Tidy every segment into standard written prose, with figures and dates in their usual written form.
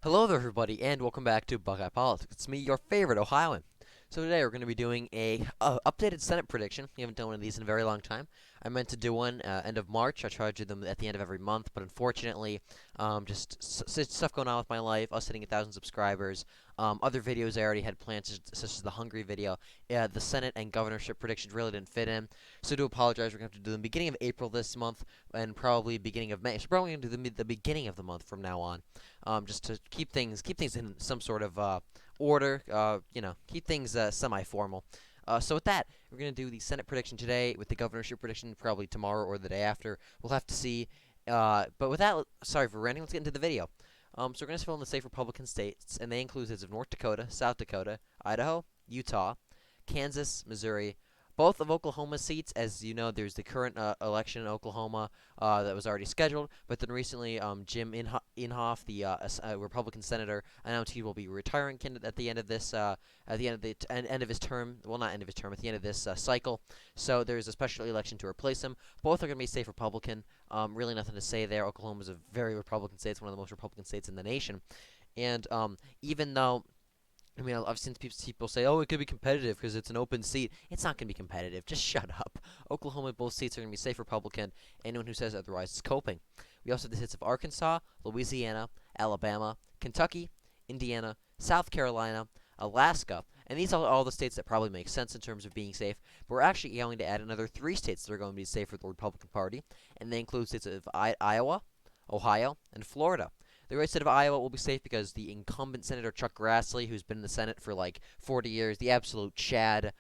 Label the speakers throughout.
Speaker 1: Hello there, everybody, and welcome back to Buckeye Politics. It's me, your favorite Ohioan. So today we're going to be doing a updated Senate prediction. We haven't done one of these in a very long time. I meant to do one end of March. I try to do them at the end of every month, but unfortunately, just stuff going on with my life, us hitting 1,000 subscribers, other videos I already had planned, such as the Hungry video, the Senate and governorship predictions really didn't fit in. So I do apologize. We're going to have to do them beginning of April this month and probably beginning of May. So probably going to do the beginning of the month from now on, just to keep things in some sort of order. Keep things semi-formal. So with that, we're gonna do the Senate prediction today, with the governorship prediction probably tomorrow or the day after. We'll have to see. But with that, sorry for ranting. Let's get into the video. So we're gonna fill in the safe Republican states, and they include states of North Dakota, South Dakota, Idaho, Utah, Kansas, Missouri. Both of Oklahoma's seats, as you know, there's the current election in Oklahoma that was already scheduled, but then recently Jim Inhofe, the Republican senator, announced he will be retiring at the end of this at the end of the end of his term. Well, not end of his term, at the end of this cycle. So there's a special election to replace him. Both are going to be safe Republican. Really nothing to say there. Oklahoma is a very Republican state. It's one of the most Republican states in the nation. And even though I've seen people say, "Oh, it could be competitive because it's an open seat." It's not going to be competitive. Just shut up. Oklahoma, both seats are going to be safe Republican. Anyone who says otherwise is coping. We also have the states of Arkansas, Louisiana, Alabama, Kentucky, Indiana, South Carolina, Alaska, and these are all the states that probably make sense in terms of being safe. But we're actually going to add another three states that are going to be safe for the Republican Party, and they include states of Iowa, Ohio, and Florida. The right side of Iowa will be safe because the incumbent Senator Chuck Grassley, who's been in the Senate for like 40 years, the absolute Chad,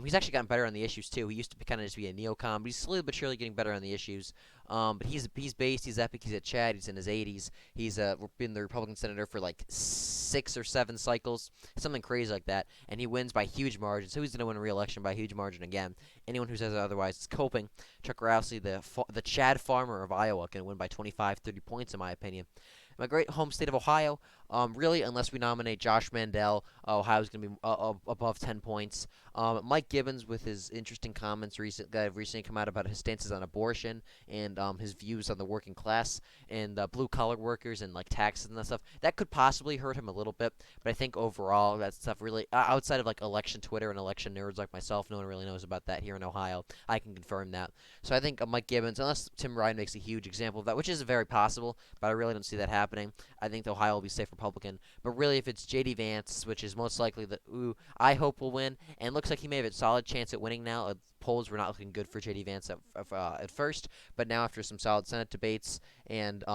Speaker 1: he's actually gotten better on the issues too. He used to kind of just be a neocon, but he's slowly but surely getting better on the issues. But he's based, he's epic, he's at Chad, he's in his 80s. He's been the Republican senator for like 6 or 7 cycles, something crazy like that, and he wins by huge margins. So he's going to win a re-election by a huge margin again. Anyone who says otherwise is coping. Chuck Grassley, the Chad farmer of Iowa, can win by 25, 30 points in my opinion. My great home state of Ohio, really, unless we nominate Josh Mandel, Ohio's going to be above 10 points. Mike Gibbons, with his interesting comments that have recently come out about his stances on abortion and his views on the working class and blue-collar workers and like taxes and that stuff, that could possibly hurt him a little bit. But I think overall, that stuff really, outside of like election Twitter and election nerds like myself, no one really knows about that here in Ohio. I can confirm that. So I think Mike Gibbons, unless Tim Ryan makes a huge example of that, which is very possible, but I really don't see that happening. I think Ohio will be safe Republican. But really, if it's J.D. Vance, which is most likely I hope will win, and looks like he may have a solid chance at winning now. Polls were not looking good for J.D. Vance at first, but now after some solid Senate debates and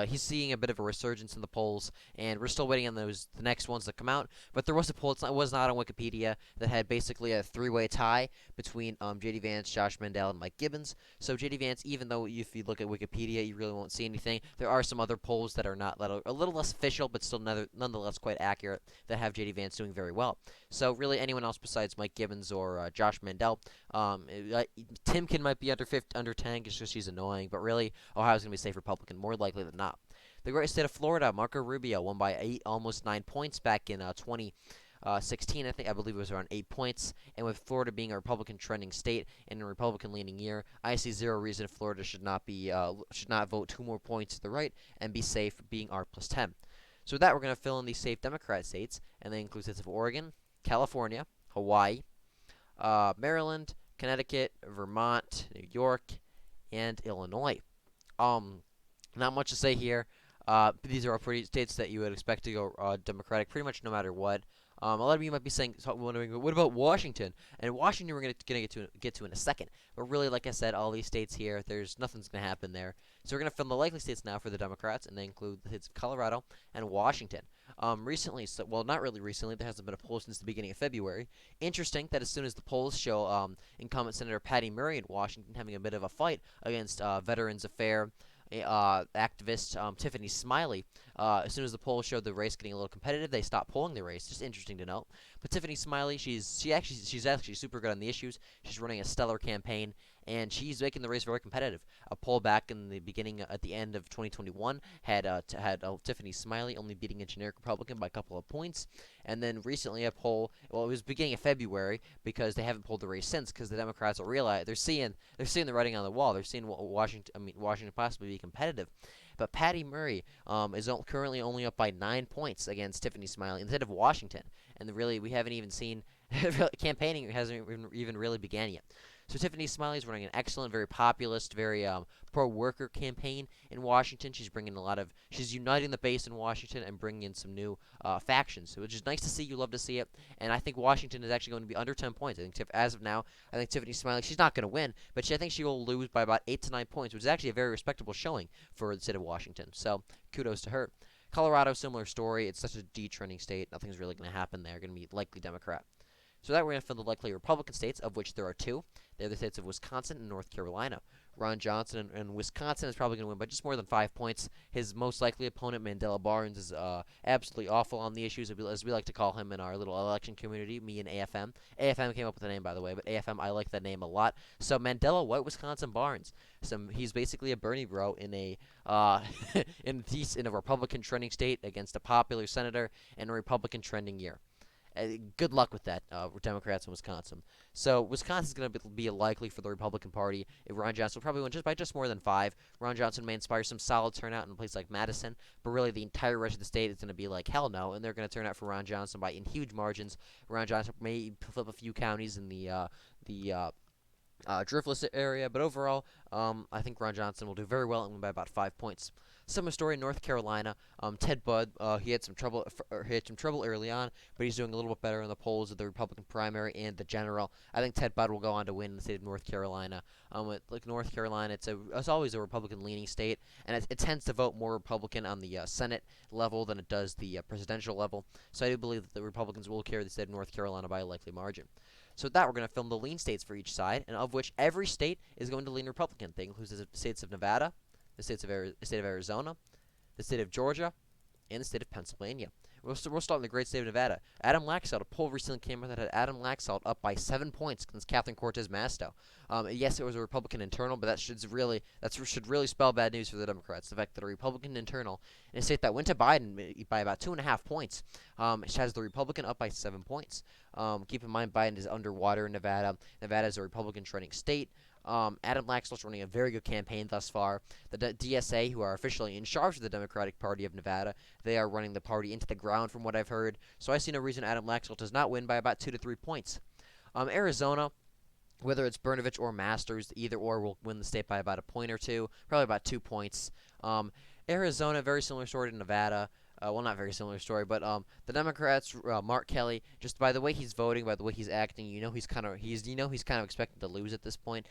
Speaker 1: he's seeing a bit of a resurgence in the polls, and we're still waiting on the next ones to come out. But there was a poll, it was not on Wikipedia, that had basically a three-way tie between J.D. Vance, Josh Mandel, and Mike Gibbons. So J.D. Vance, even though if you look at Wikipedia, you really won't see anything, there are some other polls that are not a little less official, but still nonetheless quite accurate, that have J.D. Vance doing very well. So really, anyone else besides Mike Gibbons or Josh Mandel, Timken might be under 10 because she's annoying, but really, Ohio's going to be safe Republican, more likely than not. The great state of Florida, Marco Rubio won by almost 9 points back in 2016. I believe it was around 8 points. And with Florida being a Republican trending state and a Republican leaning year, I see zero reason Florida should not vote 2 more points to the right and be safe, being R+10. So with that, we're going to fill in these safe Democrat states, and they include states of Oregon, California, Hawaii, Maryland, Connecticut, Vermont, New York, and Illinois. Not much to say here. These are all pretty states that you would expect to go Democratic pretty much no matter what. A lot of you might be wondering, what about Washington? And Washington we're gonna get to in a second. But really, like I said, all these states here, nothing's gonna happen there. So we're gonna film the likely states now for the Democrats, and they include the states of Colorado and Washington. Recently, not really recently, there hasn't been a poll since the beginning of February. Interesting that as soon as the polls show incumbent Senator Patty Murray in Washington having a bit of a fight against Veterans Affairs activist Tiffany Smiley. As soon as the polls showed the race getting a little competitive, they stopped polling the race. Just interesting to note. But Tiffany Smiley, she's actually super good on the issues. She's running a stellar campaign, and she's making the race very competitive. A poll back in the beginning, at the end of 2021, had Tiffany Smiley only beating a generic Republican by a couple of points, and then recently a poll. Well, it was beginning of February because they haven't polled the race since, because the Democrats will realize they're seeing the writing on the wall. They're seeing Washington possibly be competitive. But Patty Murray is currently only up by 9 points against Tiffany Smiley instead of Washington. And really, we haven't even seen campaigning hasn't even really began yet. So Tiffany Smiley is running an excellent, very populist, very pro-worker campaign in Washington. She's uniting the base in Washington and bringing in some new factions, which is nice to see. You love to see it, and I think Washington is actually going to be under 10 points. I think as of now, I think Tiffany Smiley, she's not going to win, but I think she will lose by about 8 to 9 points, which is actually a very respectable showing for the state of Washington. So kudos to her. Colorado, similar story. It's such a detrending state. Nothing's really going to happen there. Going to be likely Democrat. So that we're going to fill the likely Republican states, of which there are two. They're the states of Wisconsin and North Carolina. Ron Johnson in Wisconsin is probably going to win by just more than 5 points. His most likely opponent, Mandela Barnes, is absolutely awful on the issues, as we like to call him in our little election community, me and AFM. AFM came up with the name, by the way, but AFM, I like that name a lot. So Mandela White Wisconsin Barnes. He's basically a Bernie bro in a in a Republican trending state against a popular senator in a Republican trending year. Good luck with that, Democrats in Wisconsin. So Wisconsin's going to be likely for the Republican Party. Ron Johnson will probably win by just more than 5. Ron Johnson may inspire some solid turnout in a place like Madison, but really the entire rest of the state is going to be like hell no, and they're going to turn out for Ron Johnson in huge margins. Ron Johnson may flip a few counties in the driftless area, but overall, I think Ron Johnson will do very well and win by about 5 points. Similar story in North Carolina. Ted Budd, he had some trouble early on, but he's doing a little bit better in the polls of the Republican primary and the general. I think Ted Budd will go on to win in the state of North Carolina. Like North Carolina, it's always a Republican-leaning state, and it tends to vote more Republican on the Senate level than it does the presidential level. So I do believe that the Republicans will carry the state of North Carolina by a likely margin. So with that, we're going to film the lean states for each side, and of which every state is going to lean Republican. They include the states of Nevada, the state of Arizona, the state of Georgia, and the state of Pennsylvania. We'll start in the great state of Nevada. Adam Laxalt, a poll recently came out that had Adam Laxalt up by 7 points against Catherine Cortez Masto. Yes, it was a Republican internal, but that should really spell bad news for the Democrats. The fact that a Republican internal in a state that went to Biden by about 2.5 points, has the Republican up by 7 points. Keep in mind, Biden is underwater in Nevada. Nevada is a Republican trending state. Adam Laxalt's running a very good campaign thus far. The DSA, who are officially in charge of the Democratic Party of Nevada, they are running the party into the ground from what I've heard. So I see no reason Adam Laxalt does not win by about 2 to 3 points. Arizona, whether it's Brnovich or Masters, either or will win the state by about a point or two, probably about 2 points. Arizona, very similar story to Nevada. Well, not very similar story, but the Democrats, Mark Kelly, just by the way he's voting, by the way he's acting, he's kind of expected to lose at this point.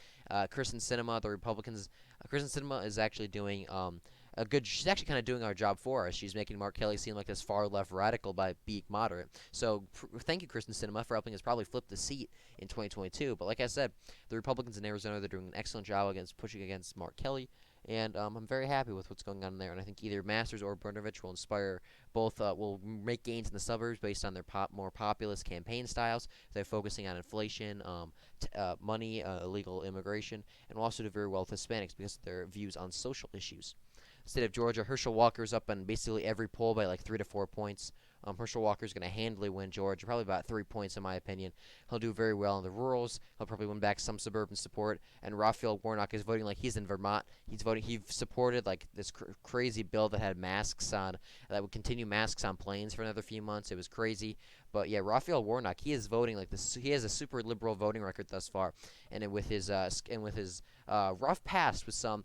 Speaker 1: Kristen Sinema, the Republicans, Kristen Sinema is actually doing she's actually kind of doing our job for us. She's making Mark Kelly seem like this far left radical by being moderate. So thank you, Kristen Sinema, for helping us probably flip the seat in 2022. But like I said, the Republicans in Arizona, they're doing an excellent job pushing against Mark Kelly. And I'm very happy with what's going on there. And I think either Masters or Brnovich will inspire both, will make gains in the suburbs based on their more populist campaign styles. They're focusing on inflation, money, illegal immigration, and will also do very well with Hispanics because of their views on social issues. State of Georgia, Herschel Walker's up in basically every poll by like 3 to 4 points. Herschel Walker's going to handily win Georgia, probably about 3 points in my opinion. He'll do very well in the rurals. He'll probably win back some suburban support. And Raphael Warnock is voting like he's in Vermont. He supported like this crazy bill that had masks on, that would continue masks on planes for another few months. It was crazy. But yeah, Raphael Warnock, he is voting like this. He has a super liberal voting record thus far, and with his rough past with some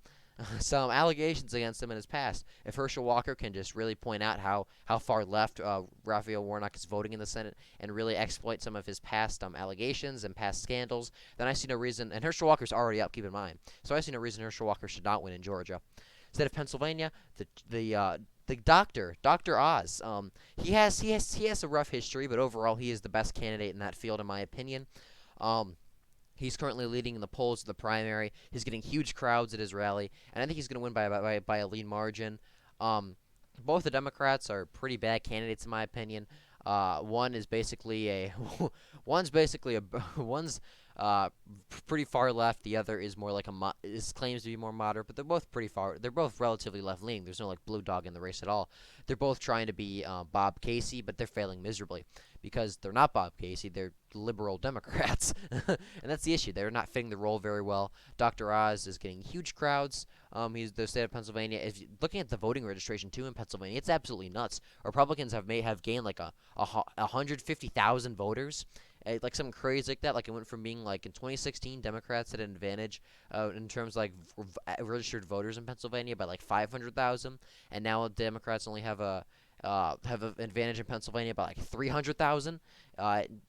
Speaker 1: allegations against him in his past. If Herschel Walker can just really point out how far left Raphael Warnock is voting in the Senate and really exploit some of his past allegations and past scandals, then I see no reason. And Herschel Walker's already up, keep in mind. So I see no reason Herschel Walker should not win in Georgia. Instead of Pennsylvania, the Dr. Oz. He has a rough history, but overall he is the best candidate in that field in my opinion. He's currently leading in the polls of the primary. He's getting huge crowds at his rally, and I think he's going to win by a lean margin. Both the Democrats are pretty bad candidates in my opinion. One's pretty far left. The other is more like is claims to be more moderate, but they're both pretty far. They're both relatively left leaning. There's no like blue dog in the race at all. They're both trying to be Bob Casey, but they're failing miserably because they're not Bob Casey. They're liberal Democrats, and that's the issue. They're not fitting the role very well. Dr. Oz is getting huge crowds. He's the state of Pennsylvania. If you're looking at the voting registration too in Pennsylvania, it's absolutely nuts. Republicans have gained like 150,000 voters, like something crazy like that. Like it went from being like in 2016, Democrats had an advantage in terms of like registered voters in Pennsylvania by like 500,000, and now Democrats only have an advantage in Pennsylvania by like 300,000.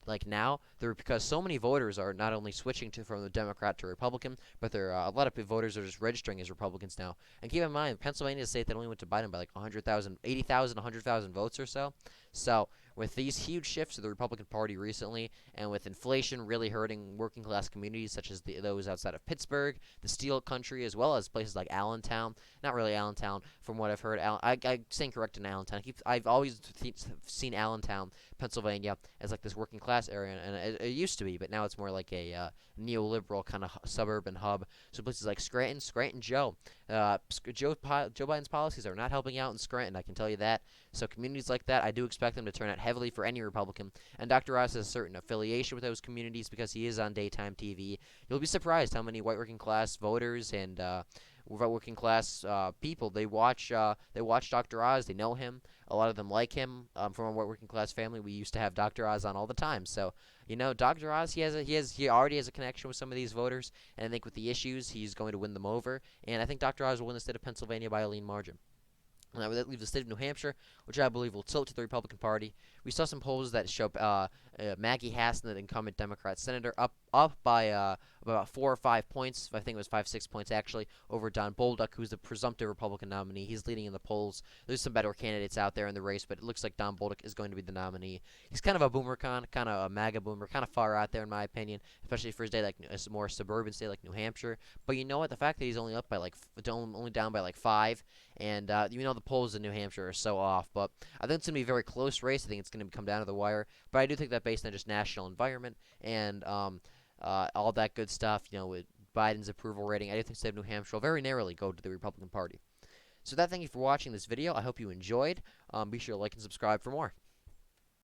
Speaker 1: Like now, because so many voters are not only switching from the Democrat to Republican, but a lot of voters are just registering as Republicans now. And keep in mind, Pennsylvania is a state that only went to Biden by like 100,000, 80,000, 100,000 votes or so. So with these huge shifts to the Republican Party recently, and with inflation really hurting working class communities such as those outside of Pittsburgh, the Steel Country, as well as places like Allentown. Not really Allentown, from what I've heard. I stand corrected in Allentown. I've always seen Allentown, Pennsylvania, as like this working class area, and it used to be, but now it's more like a neoliberal kind of suburban hub. So places like Scranton, Joe Biden's policies are not helping out in Scranton, I can tell you that. So communities like that, I do expect them to turn out heavily for any Republican. And Dr. Ross has a certain affiliation with those communities because he is on daytime TV. You'll be surprised how many white working class voters and working class people they watch Dr. Oz. They know him. A lot of them like him. From a white working class family, we used to have Dr. Oz on all the time. So Dr. Oz, he already has a connection with some of these voters, and I think with the issues, he's going to win them over. And I think Dr. Oz will win the state of Pennsylvania by a lean margin. And that leaves the state of New Hampshire, which I believe will tilt to the Republican Party. We saw some polls that show Maggie Hassan, the incumbent Democrat senator, up by about 4 or 5 points. I think it was 5, 6 points actually over Don Bolduc, who's the presumptive Republican nominee. He's leading in the polls. There's some better candidates out there in the race, but it looks like Don Bolduc is going to be the nominee. He's kind of a boomercon, kind of a MAGA boomer, kind of far out there in my opinion, especially for a state like a more suburban state like New Hampshire. But you know what? The fact that he's only up by only down by like 5, and the polls in New Hampshire are so off. But I think it's going to be a very close race. I think it's going to come down to the wire. But I do think that based on just national environment and all that good stuff, with Biden's approval rating, I do think the state of New Hampshire will very narrowly go to the Republican Party. So thank you for watching this video. I hope you enjoyed. Be sure to like and subscribe for more.